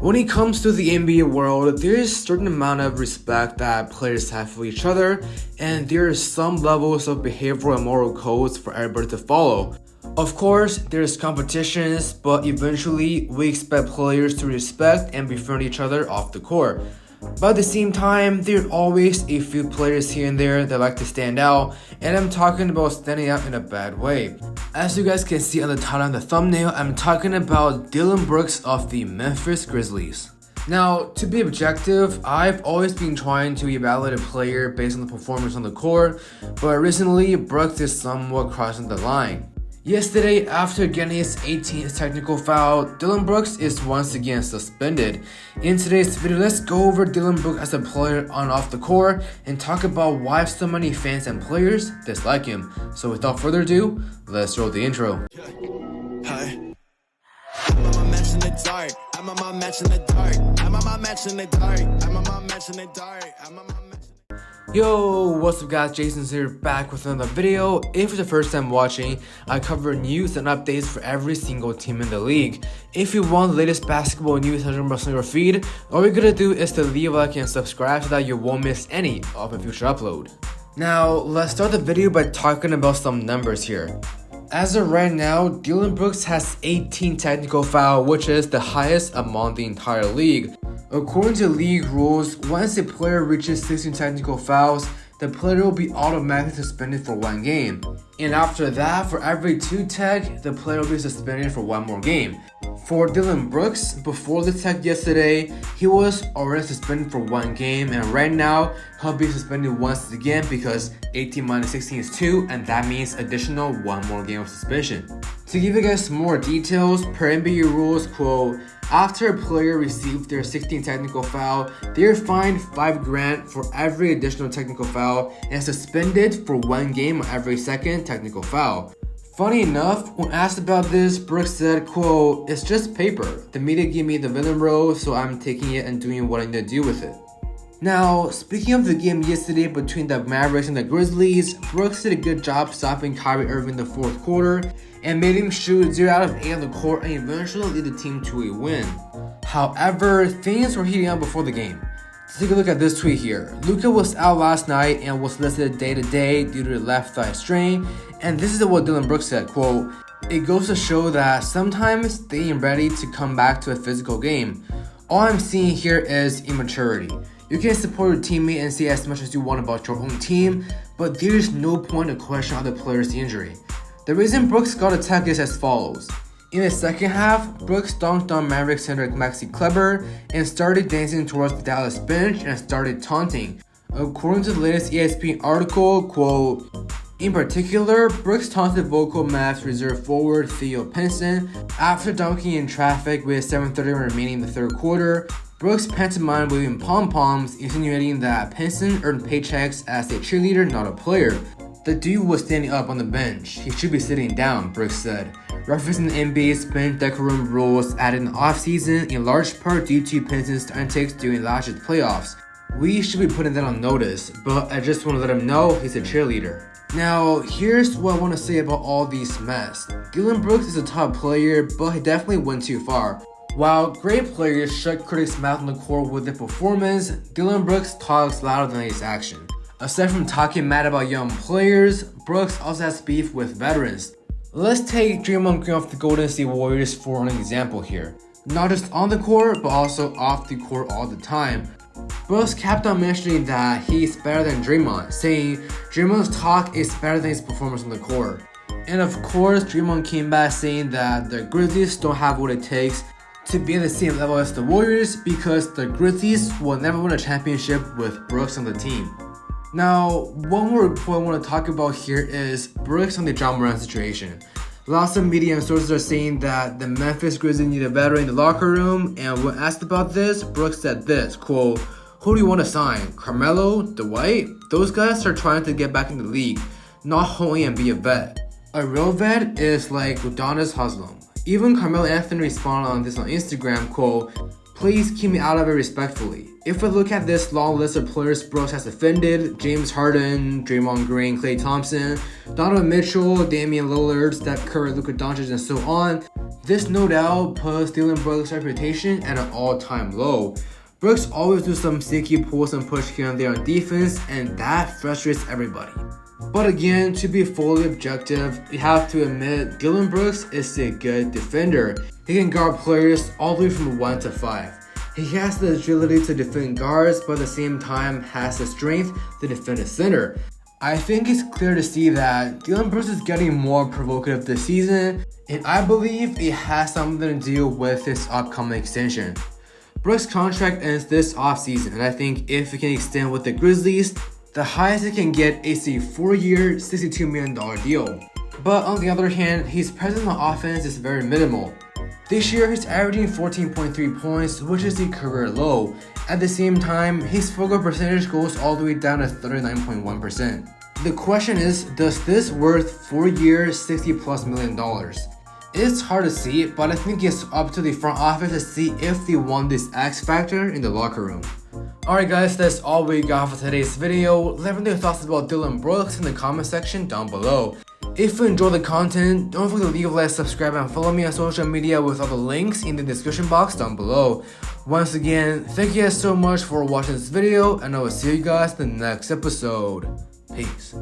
When it comes to the NBA world, there is a certain amount of respect that players have for each other, and there are some levels of behavioral and moral codes for everybody to follow. Of course, there's competitions, but eventually we expect players to respect and befriend each other off the court. But at the same time, there are always a few players here and there that like to stand out, and I'm talking about standing out in a bad way. As you guys can see on the title and the thumbnail, I'm talking about Dillion Brooks of the Memphis Grizzlies. Now, to be objective, I've always been trying to evaluate a player based on the performance on the court, but recently, Brooks is somewhat crossing the line. Yesterday, after getting his 18th technical foul, Dillion Brooks is once again suspended. In today's video, let's go over Dillion Brooks as a player on and off the court and talk about why so many fans and players dislike him. So without further ado, let's roll the intro. Hi. I'm on my match in the dark. I'm on my match in the dark. I'm on my match in the dark. I'm on my match in the dark. I'm on my match. Yo, what's up guys, Jason's here back with another video. If it's the first time watching, I cover news and updates for every single team in the league. If you want the latest basketball news 100% on your feed, all you're gonna do is to leave a like and subscribe so that you won't miss any of a future upload. Now, let's start the video by talking about some numbers here. As of right now, Dillion Brooks has 18 technical fouls, which is the highest among the entire league. According to league rules, once a player reaches 16 technical fouls, the player will be automatically suspended for 1 game. And after that, for every 2 tech, the player will be suspended for 1 more game. For Dillion Brooks, before the tech yesterday, he was already suspended for 1 game, and right now, he'll be suspended once again because 18 minus 16 is 2, and that means additional 1 more game of suspension. To give you guys more details, per NBA rules, quote, after a player receives their 16th technical foul, they are fined $5,000 for every additional technical foul and suspended for 1 game on every 2nd technical foul. Funny enough, when asked about this, Brooks said, quote, it's just paper. The media gave me the villain role, so I'm taking it and doing what I need to do with it. Now, speaking of the game yesterday between the Mavericks and the Grizzlies, Brooks did a good job stopping Kyrie Irving in the 4th quarter and made him shoot 0 out of 8 on the court and eventually lead the team to a win. However, things were heating up before the game. Take a look at this tweet here. Luka was out last night and was listed day-to-day due to the left thigh strain, and this is what Dillion Brooks said, quote, it goes to show that sometimes staying ready to come back to a physical game. All I'm seeing here is immaturity. You can support your teammate and say as much as you want about your own team, but there is no point to question other players' injury. The reason Brooks got attacked is as follows. In the second half, Brooks dunked on Mavericks center Maxi Kleber and started dancing towards the Dallas bench and started taunting. According to the latest ESPN article, quote, in particular, Brooks taunted vocal Mavs reserve forward Theo Pinson after dunking in traffic with 7:30 remaining in the 3rd quarter. Brooks pantomimed waving pom-poms, insinuating that Pinson earned paychecks as a cheerleader, not a player. The dude was standing up on the bench. He should be sitting down, Brooks said, referencing the NBA's bench decorum rules added in the offseason in large part due to Pinson's antics during last year's playoffs. We should be putting that on notice, but I just want to let him know he's a cheerleader. Now, here's what I want to say about all these mess. Dillion Brooks is a top player, but he definitely went too far. While great players shut critics' mouth on the court with their performance, Dillion Brooks talks louder than his action. Aside from talking mad about young players, Brooks also has beef with veterans. Let's take Draymond Green of the Golden State Warriors for an example here. Not just on the court, but also off the court all the time. Brooks kept on mentioning that he's better than Draymond, saying Draymond's talk is better than his performance on the court. And of course, Draymond came back saying that the Grizzlies don't have what it takes to be at the same level as the Warriors because the Grizzlies will never win a championship with Brooks on the team. Now, one more point I want to talk about here is Brooks on the Ja Morant situation. Lots of media and sources are saying that the Memphis Grizzlies need a veteran in the locker room, and when asked about this, Brooks said this, quote, who do you want to sign? Carmelo? Dwight? Those guys are trying to get back in the league, not hoping and be a vet. A real vet is like Udonis Haslem. Even Carmelo Anthony responded on this on Instagram, quote, please keep me out of it respectfully. If we look at this long list of players Brooks has offended, James Harden, Draymond Green, Klay Thompson, Donovan Mitchell, Damian Lillard, Steph Curry, Luka Doncic, and so on, This no doubt puts Dillion Brooks' reputation at an all-time low. Brooks always do some sneaky pulls and push here and there on defense, and that frustrates everybody. But again, to be fully objective, you have to admit Dillion Brooks is a good defender. He can guard players all the way from 1 to 5. He has the agility to defend guards, but at the same time has the strength to defend a center. I think it's clear to see that Dillion Brooks is getting more provocative this season, and I believe it has something to do with his upcoming extension. Brooks' contract ends this offseason, and I think if he can extend with the Grizzlies, the highest he can get is a 4-year, $62 million deal. But on the other hand, his presence on offense is very minimal. This year, he's averaging 14.3 points, which is a career low. At the same time, his field goal percentage goes all the way down to 39.1%. The question is, does this worth 4 years, $60+ million? It's hard to see, but I think it's up to the front office to see if they want this X factor in the locker room. Alright guys, that's all we got for today's video. Let me know your thoughts about Dillion Brooks in the comment section down below. If you enjoy the content, don't forget to leave a like, subscribe, and follow me on social media with all the links in the description box down below. Once again, thank you guys so much for watching this video, and I will see you guys in the next episode. Peace.